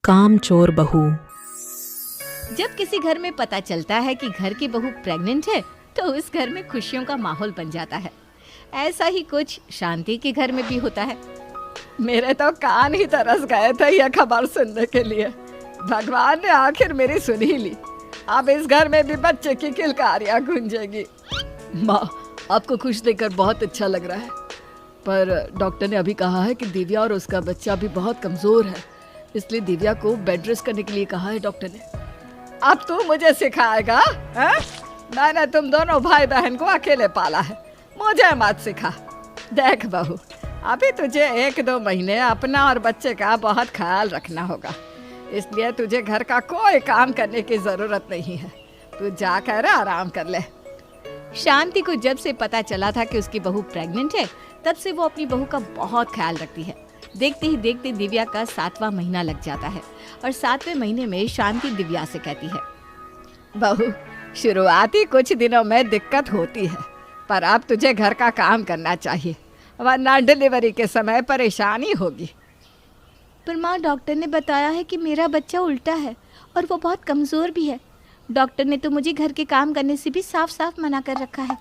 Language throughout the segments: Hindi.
कामचोर बहू। जब किसी घर में पता चलता है कि घर की बहू प्रेग्नेंट है तो उस घर में खुशियों का माहौल बन जाता है। ऐसा ही कुछ शांति के घर में भी होता है। मेरे तो कान ही तरस गए थे यह खबर सुनने के लिए। भगवान ने आखिर मेरी सुन ही ली। अब इस घर में भी बच्चे की किलकारियां गूंजेगी। माँ, आपको खुश देखकर बहुत अच्छा लग रहा है, पर डॉक्टर ने अभी कहा है कि दिव्या और उसका बच्चा भी बहुत कमज़ोर है, इसलिए दिव्या को बेड रेस्ट करने के लिए कहा है डॉक्टर ने। अब तू मुझे सिखाएगा? मैंने तुम दोनों भाई बहन को अकेले पाला है, मुझे मत सिखा। देख बहू, अभी तुझे 1-2 महीने अपना और बच्चे का बहुत ख्याल रखना होगा, इसलिए तुझे घर का कोई काम करने की ज़रूरत नहीं है। तू जाकर आराम कर ले। शांति को जब से पता चला था कि उसकी बहू प्रेग्नेंट है, तब से वो अपनी बहू का बहुत ख्याल रखती है। देखते ही देखते दिव्या का 7वां महीना लग जाता है और 7वें महीने में शांति दिव्या से कहती है, बहू, शुरुआती कुछ दिनों में दिक्कत होती है, पर अब तुझे घर का काम करना चाहिए, वरना डिलीवरी के समय परेशानी होगी। पर माँ, डॉक्टर ने बताया है कि मेरा बच्चा उल्टा है और वो बहुत कमज़ोर भी है। डॉक्टर ने तो मुझे घर के काम करने से भी साफ साफ मना कर रखा है।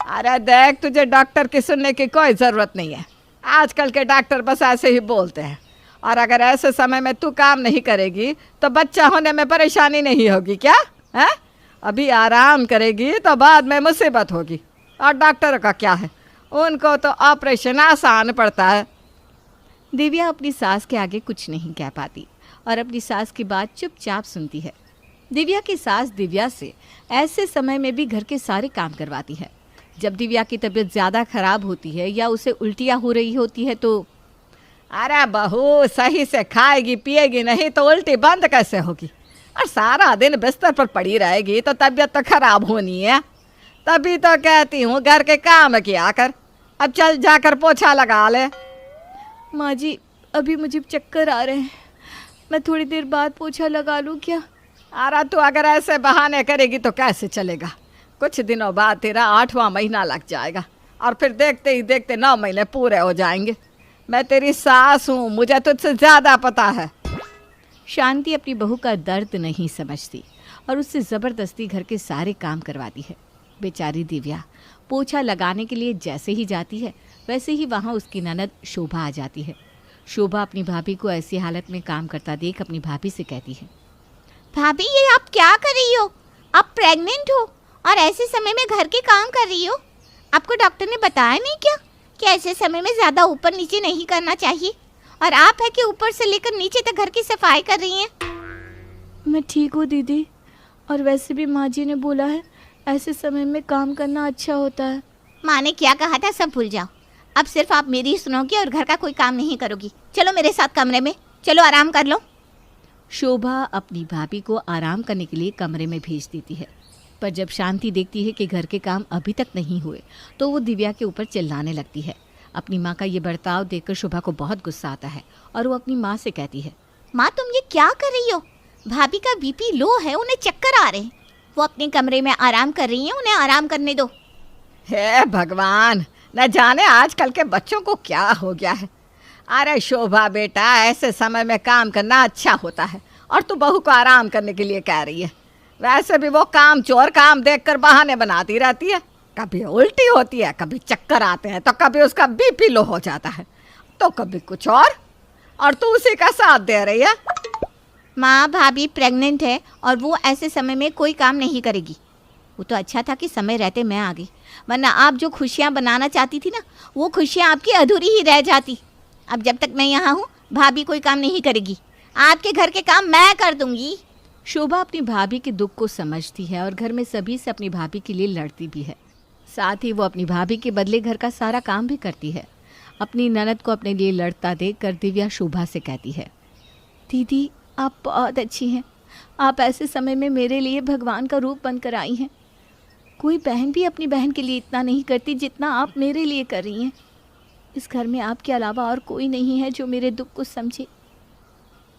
अरे देख, तुझे डॉक्टर की सुनने की कोई ज़रूरत नहीं है। आजकल के डॉक्टर बस ऐसे ही बोलते हैं, और अगर ऐसे समय में तू काम नहीं करेगी तो बच्चा होने में परेशानी नहीं होगी क्या? है अभी आराम करेगी तो बाद में मुसीबत होगी। और डॉक्टर का क्या है, उनको तो ऑपरेशन आसान पड़ता है। दिव्या अपनी सास के आगे कुछ नहीं कह पाती और अपनी सास की बात चुपचाप सुनती है। दिव्या की सास दिव्या से ऐसे समय में भी घर के सारे काम करवाती है। जब दिव्या की तबीयत ज़्यादा खराब होती है या उसे उल्टियाँ हो रही होती है तो, अरे बहू, सही से खाएगी पिएगी नहीं तो उल्टी बंद कैसे होगी? और सारा दिन बिस्तर पर पड़ी रहेगी तो तबीयत तो खराब होनी है। तभी तो कहती हूँ घर के काम किया कर। अब चल जाकर पोछा लगा ले। माँ जी, अभी मुझे चक्कर आ रहे हैं, मैं थोड़ी देर बाद पोछा लगा लूँ क्या? अरे तू अगर ऐसे बहाने करेगी तो कैसे चलेगा? कुछ दिनों बाद तेरा 8वां महीना लग जाएगा और फिर देखते ही देखते 9 महीने पूरे हो जाएंगे। मैं तेरी सास हूँ, मुझे तुझसे ज़्यादा पता है। शांति अपनी बहू का दर्द नहीं समझती और उससे ज़बरदस्ती घर के सारे काम करवाती है। बेचारी दिव्या पोछा लगाने के लिए जैसे ही जाती है वैसे ही वहाँ उसकी ननद शोभा आ जाती है। शोभा अपनी भाभी को ऐसी हालत में काम करता देख अपनी भाभी से कहती है, भाभी, ये आप क्या कर रही हो? आप प्रेग्नेंट हो और ऐसे समय में घर के काम कर रही हो। आपको डॉक्टर ने बताया नहीं क्या कि ऐसे समय में ज़्यादा ऊपर नीचे नहीं करना चाहिए? और आप है कि ऊपर से लेकर नीचे तक घर की सफाई कर रही हैं। मैं ठीक हूँ दीदी, और वैसे भी माँ जी ने बोला है ऐसे समय में काम करना अच्छा होता है। माँ ने क्या कहा था सब भूल जाओ। अब सिर्फ आप मेरी सुनोगी और घर का कोई काम नहीं करोगी। चलो मेरे साथ कमरे में, चलो आराम कर लो। शोभा अपनी भाभी को आराम करने के लिए कमरे में भेज देती है, पर जब शांति देखती है कि घर के काम अभी तक नहीं हुए तो वो दिव्या के ऊपर चिल्लाने लगती है। अपनी माँ का ये बर्ताव देखकर शोभा को बहुत गुस्सा आता है और वो अपनी माँ से कहती है, माँ, तुम ये क्या कर रही हो? भाभी का बीपी लो है, उन्हें चक्कर आ रहे हैं। वो अपने कमरे में आराम कर रही हैं, उन्हें आराम करने दो। हे भगवान, न जाने आजकल के बच्चों को क्या हो गया है। अरे शोभा बेटा, ऐसे समय में काम करना अच्छा होता है और तू बहू को आराम करने के लिए कह रही है। वैसे भी वो काम चोर काम देखकर बहाने बनाती रहती है। कभी उल्टी होती है, कभी चक्कर आते हैं, तो कभी उसका बीपी लो हो जाता है, तो कभी कुछ और तू उसी का साथ दे रही है। माँ, भाभी प्रेग्नेंट है और वो ऐसे समय में कोई काम नहीं करेगी। वो तो अच्छा था कि समय रहते मैं आ गई, वरना आप जो खुशियाँ बनाना चाहती थी ना, वो खुशियाँ आपकी अधूरी ही रह जाती। अब जब तक मैं यहाँ हूँ, भाभी कोई काम नहीं करेगी। आपके घर के काम मैं कर दूँगी। शोभा अपनी भाभी के दुख को समझती है और घर में सभी से अपनी भाभी के लिए लड़ती भी है। साथ ही वो अपनी भाभी के बदले घर का सारा काम भी करती है। अपनी ननद को अपने लिए लड़ता देखकर दिव्या शोभा से कहती है, दीदी, आप बहुत अच्छी हैं। आप ऐसे समय में मेरे लिए भगवान का रूप बनकर आई हैं। कोई बहन भी अपनी बहन के लिए इतना नहीं करती जितना आप मेरे लिए कर रही हैं। इस घर में आपके अलावा और कोई नहीं है जो मेरे दुख को समझे।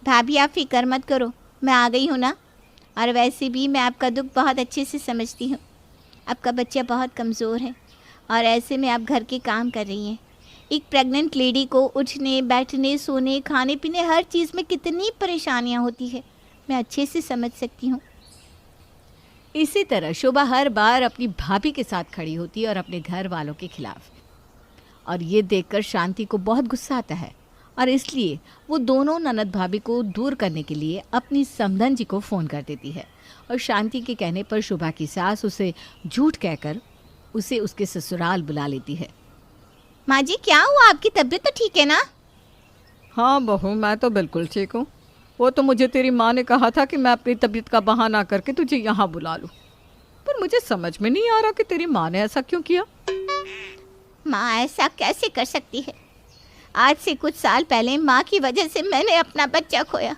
भाभी, आप फिक्र मत करो, मैं आ गई हूँ ना। और वैसे भी मैं आपका दुख बहुत अच्छे से समझती हूँ। आपका बच्चा बहुत कमज़ोर है और ऐसे में आप घर के काम कर रही हैं। एक प्रेग्नेंट लेडी को उठने बैठने सोने खाने पीने हर चीज़ में कितनी परेशानियां होती है, मैं अच्छे से समझ सकती हूँ। इसी तरह शोभा हर बार अपनी भाभी के साथ खड़ी होती है और अपने घर वालों के खिलाफ। और ये देखकर शांति को बहुत गुस्सा आता है और इसलिए वो दोनों ननद भाभी को दूर करने के लिए अपनी समधन जी को फ़ोन कर देती है। और शांति के कहने पर शोभा की सास उसे झूठ कहकर उसे उसके ससुराल बुला लेती है। माँ जी क्या हुआ, आपकी तबीयत तो ठीक है ना? हाँ बहू, मैं तो बिल्कुल ठीक हूँ। वो तो मुझे तेरी माँ ने कहा था कि मैं अपनी तबीयत का बहाना करके तुझे यहाँ बुला लूँ, पर मुझे समझ में नहीं आ रहा कि तेरी माँ ने ऐसा क्यों किया। माँ ऐसा कैसे कर सकती है? आज से कुछ साल पहले माँ की वजह से मैंने अपना बच्चा खोया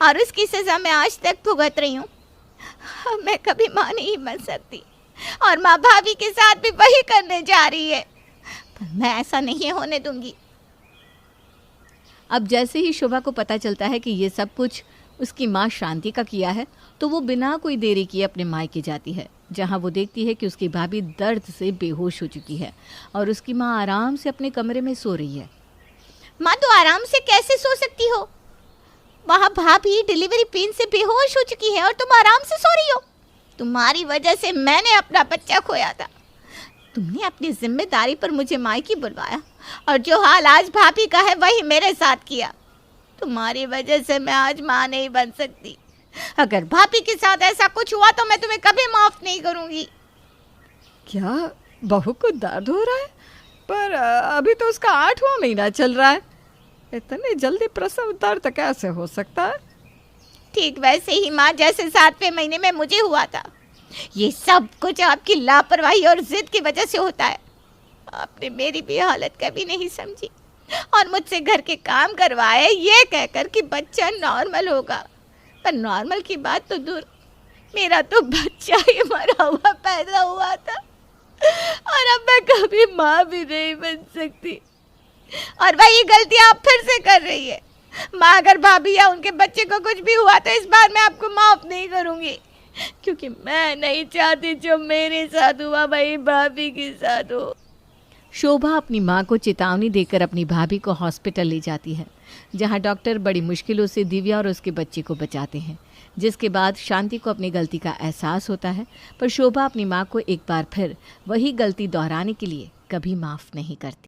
और उसकी सज़ा मैं आज तक भुगत रही हूँ। अब मैं कभी माँ नहीं बन सकती और माँ भाभी के साथ भी वही करने जा रही है, पर मैं ऐसा नहीं होने दूंगी। अब जैसे ही शोभा को पता चलता है कि ये सब कुछ उसकी माँ शांति का किया है तो वो बिना कोई देरी किए अपने मायके जाती है, जहाँ वो देखती है कि उसकी भाभी दर्द से बेहोश हो चुकी है और उसकी माँ आराम से अपने कमरे में सो रही है। माँ तो आराम से कैसे सो सकती हो? वहाँ भाभी डिलीवरी पेन से बेहोश हो चुकी है और तुम आराम से सो रही हो। तुम्हारी वजह से मैंने अपना बच्चा खोया था। तुमने अपनी जिम्मेदारी पर मुझे मायके बुलवाया और जो हाल आज भाभी का है वही मेरे साथ किया। तुम्हारी वजह से मैं आज माँ नहीं बन सकती। अगर भाभी के साथ ऐसा कुछ हुआ तो मैं तुम्हें कभी माफ नहीं करूँगी। क्या बहू को दर्द हो रहा है? पर अभी तो उसका 8वां महीना चल रहा है, इतने जल्दी प्रसव दर्द कैसे हो सकता है? ठीक वैसे ही माँ जैसे 7वें महीने में मुझे हुआ था। ये सब कुछ आपकी लापरवाही और जिद की वजह से होता है। आपने मेरी भी हालत कभी नहीं समझी और मुझसे घर के काम करवाए ये कहकर कि बच्चा नॉर्मल होगा, पर नॉर्मल की बात तो दूर, मेरा तो बच्चा ही मरा हुआ पैदा हुआ था और अब मैं कभी माँ भी नहीं बन सकती। और वही गलती आप फिर से कर रही है। माँ अगर भाभी या उनके बच्चे को कुछ भी हुआ तो इस बार मैं आपको माफ नहीं करूँगी, क्योंकि मैं नहीं चाहती जो मेरे साथ हुआ वही भाभी के साथ हो। शोभा अपनी माँ को चेतावनी देकर अपनी भाभी को हॉस्पिटल ले जाती है, जहाँ डॉक्टर बड़ी मुश्किलों से दिव्या और उसके बच्चे को बचाते हैं, जिसके बाद शांति को अपनी गलती का एहसास होता है। पर शोभा अपनी माँ को एक बार फिर वही गलती दोहराने के लिए कभी माफ़ नहीं करती।